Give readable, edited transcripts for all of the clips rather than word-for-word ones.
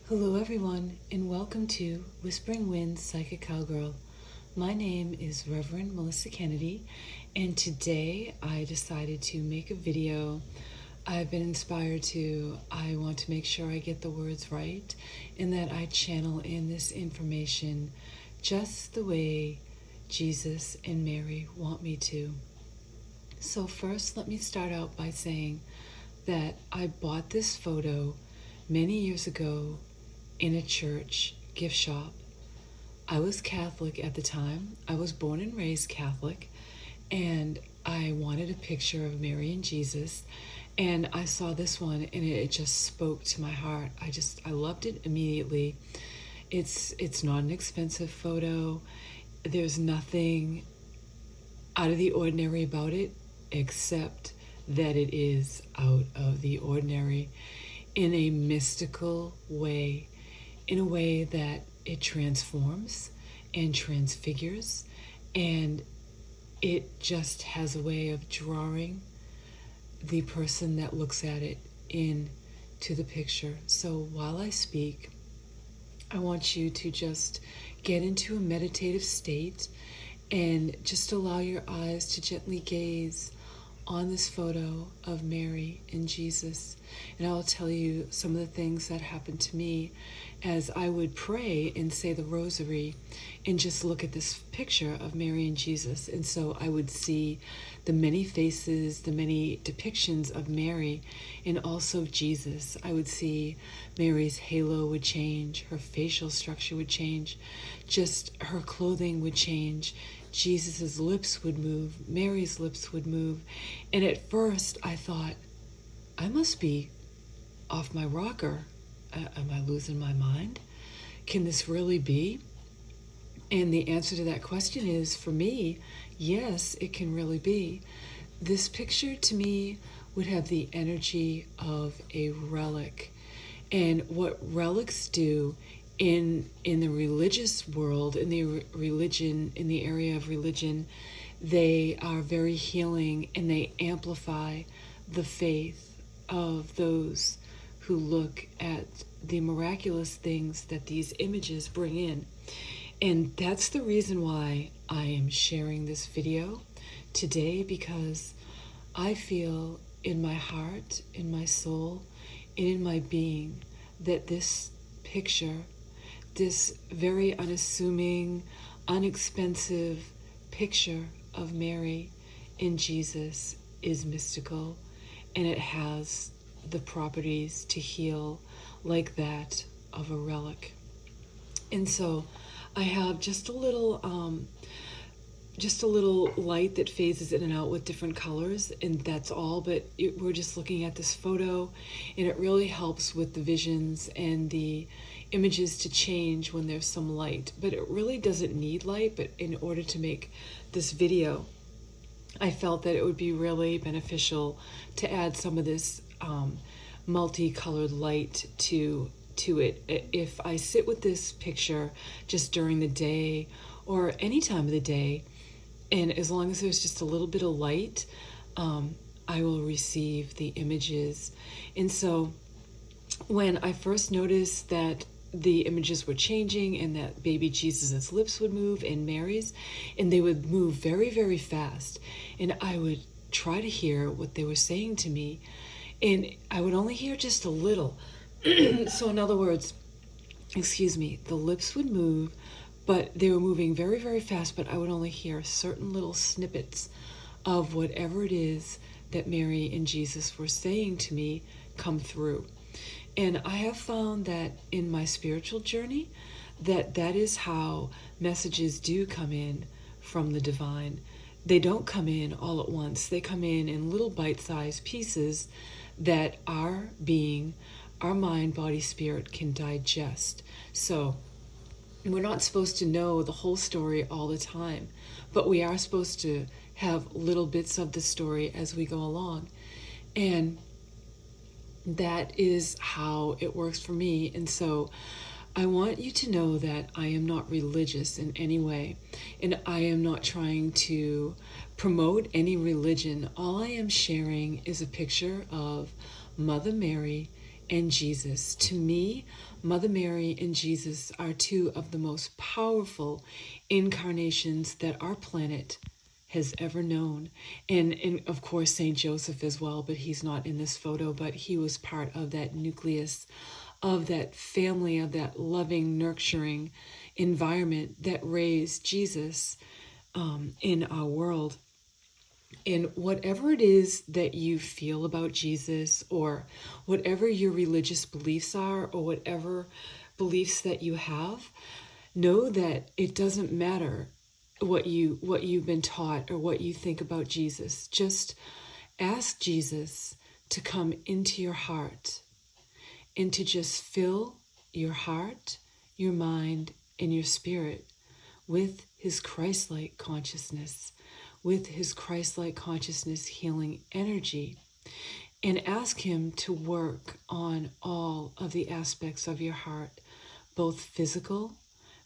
Hello everyone, and welcome to Whispering Winds Psychic Cowgirl. My name is Reverend Melissa Kennedy, and today I decided to make a video. I've been inspired I want to make sure I get the words right and that I channel in this information just the way Jesus and Mary want me to. So first, let me start out by saying that I bought this photo many years ago in a church gift shop. I was Catholic at the time. I was born and raised Catholic, and I wanted a picture of Mary and Jesus, and I saw this one and it just spoke to my heart. I loved it immediately. It's not an expensive photo. There's nothing out of the ordinary about it, except that it is out of the ordinary in a mystical way, in a way that it transforms and transfigures, and it just has a way of drawing the person that looks at it into the picture. So while I speak, I want you to just get into a meditative state and just allow your eyes to gently gaze on this photo of Mary and Jesus. And I'll tell you some of the things that happened to me as I would pray and say the rosary and just look at this picture of Mary and Jesus. And so I would see the many faces, the many depictions of Mary and also Jesus. I would see Mary's halo would change, her facial structure would change, just her clothing would change. Jesus's lips would move, Mary's lips would move. And at first I thought, I must be off my rocker. Am I losing my mind? Can this really be? And the answer to that question is, for me, yes, it can really be. This picture to me would have the energy of a relic. And what relics do in the religious world, in the religion, in the area of religion, they are very healing and they amplify the faith of those who look at the miraculous things that these images bring in. And that's the reason why I am sharing this video today, because I feel in my heart, in my soul, and in my being that this picture, this very unassuming, inexpensive picture of Mary and Jesus is mystical, and it has the properties to heal like that of a relic. And so I have just a little light that phases in and out with different colors, and that's all. But we're just looking at this photo, and it really helps with the visions and the images to change when there's some light. But it really doesn't need light. But in order to make this video, I felt that it would be really beneficial to add some of this multicolored light to it. If I sit with this picture just during the day or any time of the day, and as long as there's just a little bit of light, I will receive the images. And so when I first noticed that the images were changing and that baby Jesus's lips would move and Mary's, and they would move very, very fast, and I would try to hear what they were saying to me, and I would only hear just a little. So in other words, the lips would move, but they were moving very, very fast, but I would only hear certain little snippets of whatever it is that Mary and Jesus were saying to me come through. And I have found that in my spiritual journey, that is how messages do come in from the divine. They don't come in all at once. They come in little bite-sized pieces that our being, our mind, body, spirit can digest. So we're not supposed to know the whole story all the time, but we are supposed to have little bits of the story as we go along. And that is how it works for me. And so I want you to know that I am not religious in any way, and I am not trying to promote any religion. All I am sharing is a picture of Mother Mary and Jesus. To me, Mother Mary and Jesus are two of the most powerful incarnations that our planet has ever known. And of course, Saint Joseph as well, but he's not in this photo, but he was part of that nucleus, of that family, of that loving, nurturing environment that raised Jesus in our world. And whatever it is that you feel about Jesus, or whatever your religious beliefs are, or whatever beliefs that you have, know that it doesn't matter what you've been taught or what you think about Jesus. Just ask Jesus to come into your heart and to just fill your heart, your mind, and your spirit with his Christ-like consciousness, with his Christ-like consciousness healing energy, and ask him to work on all of the aspects of your heart, both physical,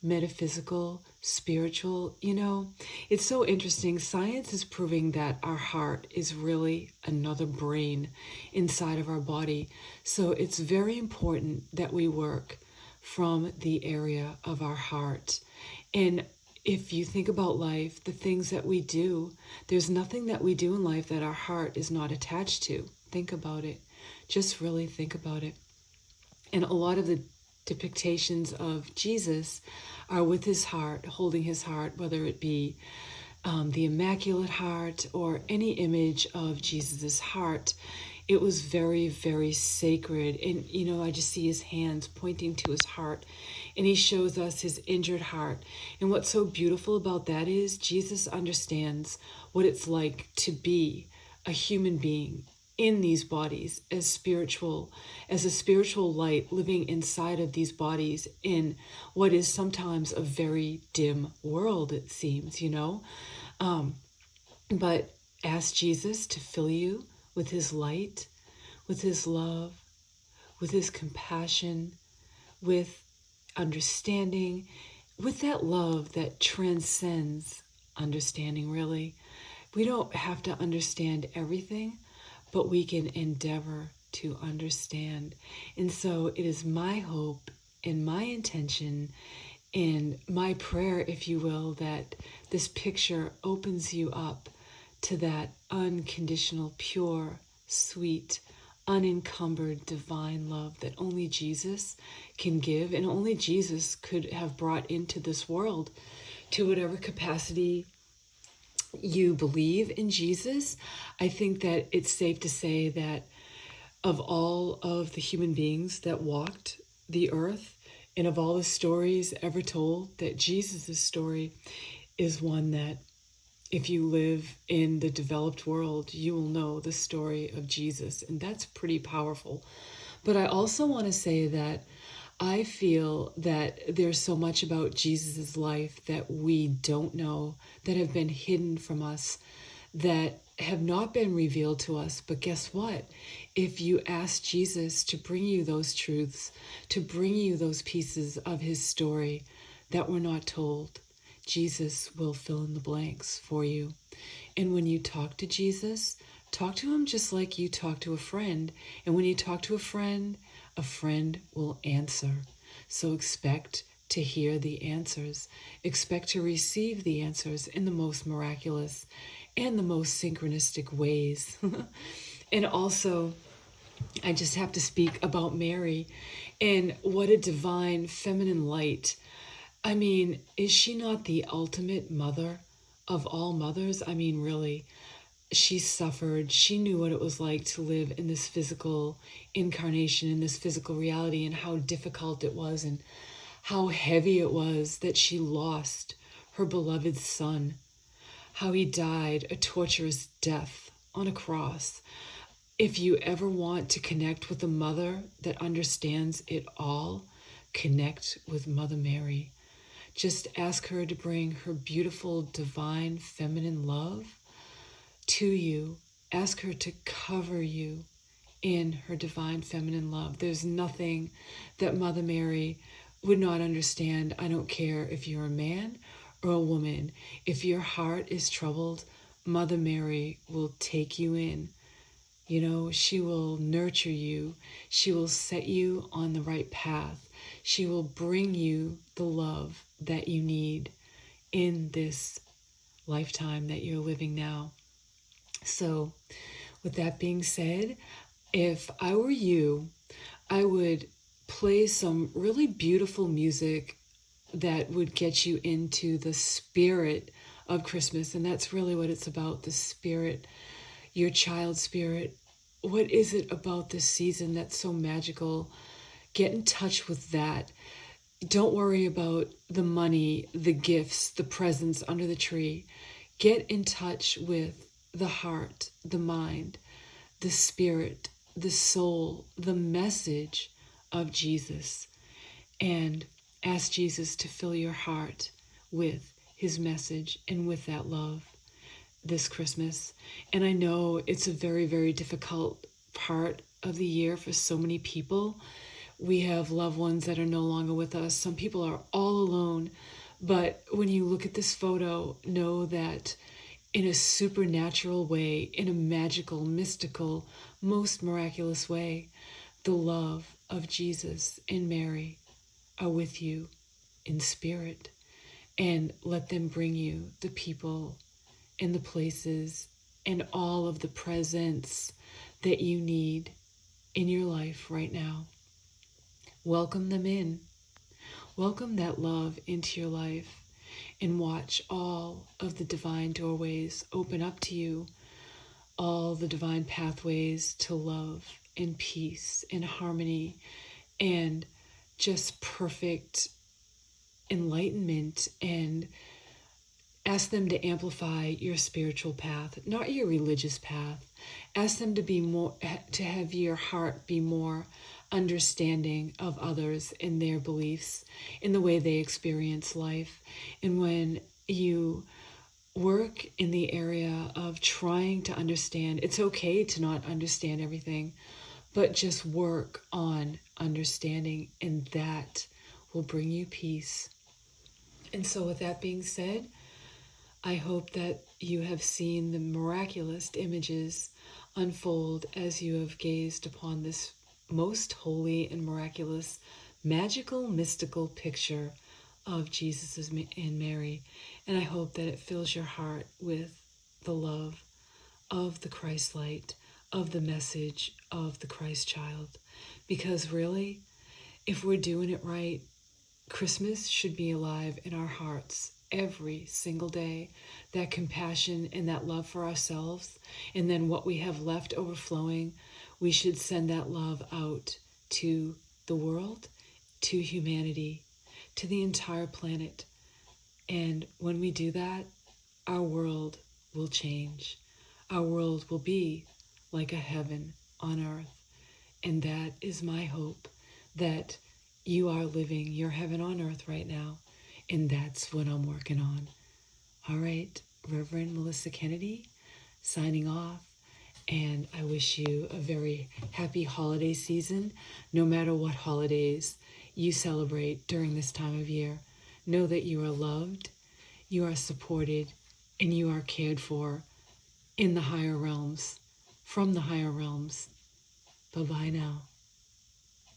metaphysical, spiritual. You know, it's so interesting. Science is proving that our heart is really another brain inside of our body. So it's very important that we work from the area of our heart. And if you think about life, the things that we do, there's nothing that we do in life that our heart is not attached to. Think about it. Just really think about it. And a lot of the depictions of Jesus are with his heart, holding his heart, whether it be the Immaculate Heart or any image of Jesus's heart. It was very, very sacred. And, you know, I just see his hands pointing to his heart, and he shows us his injured heart. And what's so beautiful about that is Jesus understands what it's like to be a human being in these bodies, as a spiritual light living inside of these bodies in what is sometimes a very dim world, it seems, you know. But ask Jesus to fill you with his light, with his love, with his compassion, with understanding, with that love that transcends understanding, really. We don't have to understand everything, but we can endeavor to understand. And so it is my hope and my intention and my prayer, if you will, that this picture opens you up to that unconditional, pure, sweet, unencumbered, divine love that only Jesus can give, and only Jesus could have brought into this world. To whatever capacity you believe in Jesus, I think that it's safe to say that of all of the human beings that walked the earth, and of all the stories ever told, that Jesus' story is one that, if you live in the developed world, you will know the story of Jesus, and that's pretty powerful. But I also want to say that I feel that there's so much about Jesus' life that we don't know, that have been hidden from us, that have not been revealed to us. But guess what? If you ask Jesus to bring you those truths, to bring you those pieces of his story that were not told, Jesus will fill in the blanks for you. And when you talk to Jesus, talk to him just like you talk to a friend. And when you talk to a friend will answer. So expect to hear the answers. Expect to receive the answers in the most miraculous and the most synchronistic ways. And also, I just have to speak about Mary and what a divine feminine light. I mean, is she not the ultimate mother of all mothers? I mean, really, she suffered. She knew what it was like to live in this physical incarnation, in this physical reality, and how difficult it was and how heavy it was that she lost her beloved son, how he died a torturous death on a cross. If you ever want to connect with a mother that understands it all, connect with Mother Mary. Just ask her to bring her beautiful, divine, feminine love to you. Ask her to cover you in her divine, feminine love. There's nothing that Mother Mary would not understand. I don't care if you're a man or a woman. If your heart is troubled, Mother Mary will take you in You know, she will nurture you. She will set you on the right path. She will bring you the love that you need in this lifetime that you're living now. So, with that being said, if I were you, I would play some really beautiful music that would get you into the spirit of Christmas. And that's really what it's about, the spirit, your child spirit. What is it about this season that's so magical? Get in touch with that. Don't worry about the money, the gifts, the presents under the tree. Get in touch with the heart, the mind, the spirit, the soul, the message of Jesus, and ask Jesus to fill your heart with his message and with that love this Christmas. And I know it's a very, very difficult part of the year for so many people. We have loved ones that are no longer with us. Some people are all alone. But when you look at this photo, know that in a supernatural way, in a magical, mystical, most miraculous way, the love of Jesus and Mary are with you in spirit. And let them bring you the people and the places and all of the presents that you need in your life right now. Welcome them in. Welcome that love into your life, and watch all of the divine doorways open up to you, all the divine pathways to love and peace and harmony and just perfect enlightenment. And ask them to amplify your spiritual path, not your religious path. Ask them to be more, to have your heart be more understanding of others in their beliefs, in the way they experience life. And when you work in the area of trying to understand, it's okay to not understand everything, but just work on understanding, and that will bring you peace. And so with that being said, I hope that you have seen the miraculous images unfold as you have gazed upon this most holy and miraculous, magical, mystical picture of Jesus and Mary. And I hope that it fills your heart with the love of the Christ light, of the message of the Christ child. Because really, if we're doing it right, Christmas should be alive in our hearts every single day. That compassion and that love for ourselves, and then what we have left overflowing, we should send that love out to the world, to humanity, to the entire planet. And when we do that, our world will change. Our world will be like a heaven on earth. And that is my hope, that you are living your heaven on earth right now. And that's what I'm working on. All right, Reverend Melissa Kennedy, signing off. And I wish you a very happy holiday season, no matter what holidays you celebrate during this time of year. Know that you are loved, you are supported, and you are cared for in the higher realms, from the higher realms. Bye-bye now.